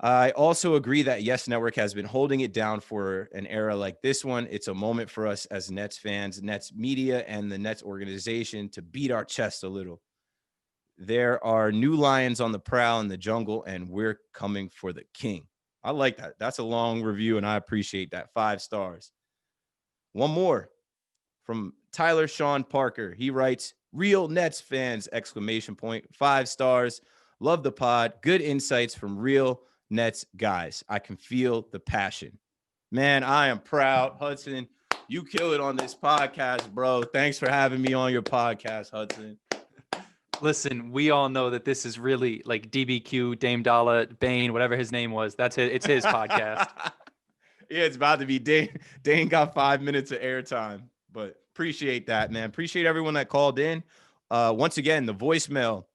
I also agree that Yes Network has been holding it down for an era like this one. It's a moment for us as Nets fans, Nets media, and the Nets organization to beat our chest a little. There are new lions on the prowl in the jungle, and we're coming for the king. I like that. That's a long review, and I appreciate that. 5 stars. One more from Tyler Sean Parker. He writes, real Nets fans, exclamation point, 5 stars. Love the pod. Good insights from real Nets guys. I can feel the passion. Man, I am proud. Hudson, you kill it on this podcast, bro. Thanks for having me on your podcast, Hudson. Listen, we all know that this is really like DBQ, Dame Dollar, Bane, whatever his name was. That's it. It's his podcast. Yeah, it's about to be Dane. Dane got 5 minutes of airtime, but appreciate that, man. Appreciate everyone that called in. Once again, the voicemail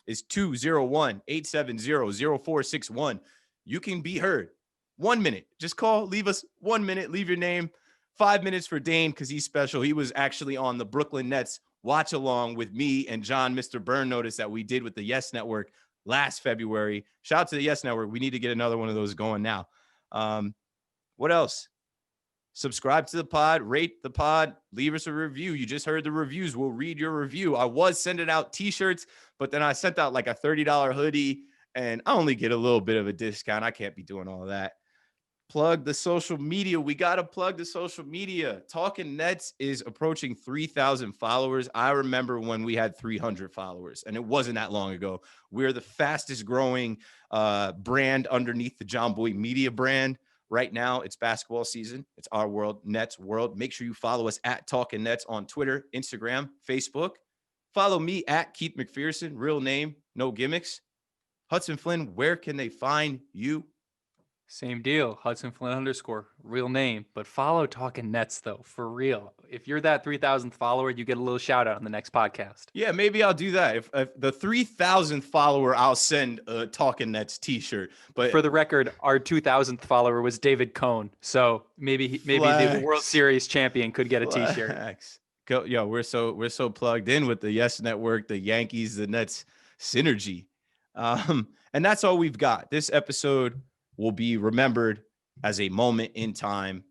is 201-870-0461. You can be heard. 1 minute. Just call, leave us 1 minute, leave your name. 5 minutes for Dane because he's special. He was actually on the Brooklyn Nets watch along with me and John, Mr. Burn Notice that we did with the Yes Network last February. Shout out to the Yes Network. We need to get another one of those going now. What else? Subscribe to the pod, rate the pod, leave us a review. You just heard the reviews. We'll read your review. I was sending out t-shirts, but then I sent out like a $30 hoodie, and I only get a little bit of a discount. I can't be doing all that. Plug the social media. We got to plug the social media. Talking Nets is approaching 3,000 followers. I remember when we had 300 followers, and it wasn't that long ago. We're the fastest growing brand underneath the John Boy Media brand. Right now, it's basketball season. It's our world, Nets world. Make sure you follow us at Talking Nets on Twitter, Instagram, Facebook. Follow me at Keith McPherson, real name, no gimmicks. Hudson Flynn, where can they find you? Same deal. Hudson Flynn _ real name, but follow Talking Nets though, for real. If you're that 3,000th follower, you get a little shout out on the next podcast. Yeah, maybe I'll do that. If the 3,000th follower, I'll send a Talking Nets t-shirt. But for the record, our 2,000th follower was David Cohn. So maybe the World Series champion could get a t-shirt. Go, yo, we're so plugged in with the Yes Network, the Yankees, the Nets synergy. And that's all we've got. This episode will be remembered as a moment in time.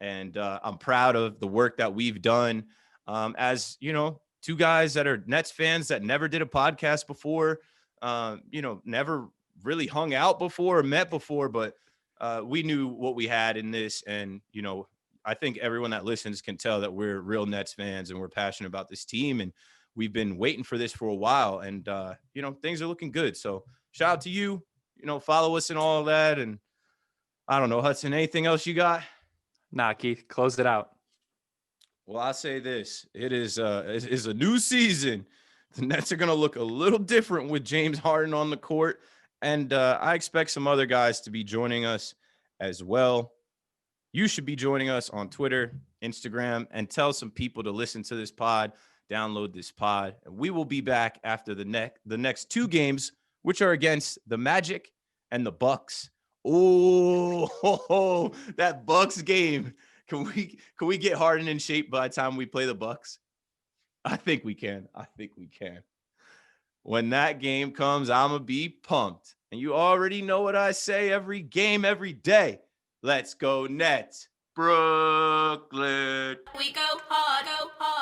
And I'm proud of the work that we've done as, two guys that are Nets fans that never did a podcast before, never really hung out before or met before, but we knew what we had in this. And, I think everyone that listens can tell that we're real Nets fans and we're passionate about this team. And we've been waiting for this for a while. And, things are looking good. So shout out to you, follow us and all of that. And I don't know, Hudson, anything else you got? Nah, Keith, close it out. Well, I'll say this. It is a new season. The Nets are going to look a little different with James Harden on the court. And I expect some other guys to be joining us as well. You should be joining us on Twitter, Instagram, and tell some people to listen to this pod, download this pod. And we will be back after the next two games, which are against the Magic and the Bucks. Oh, that Bucks game. Can we get Harden in shape by the time we play the Bucks? I think we can. When that game comes, I'm going to be pumped. And you already know what I say every game, every day. Let's go Nets. Brooklyn. We go hard, go hard.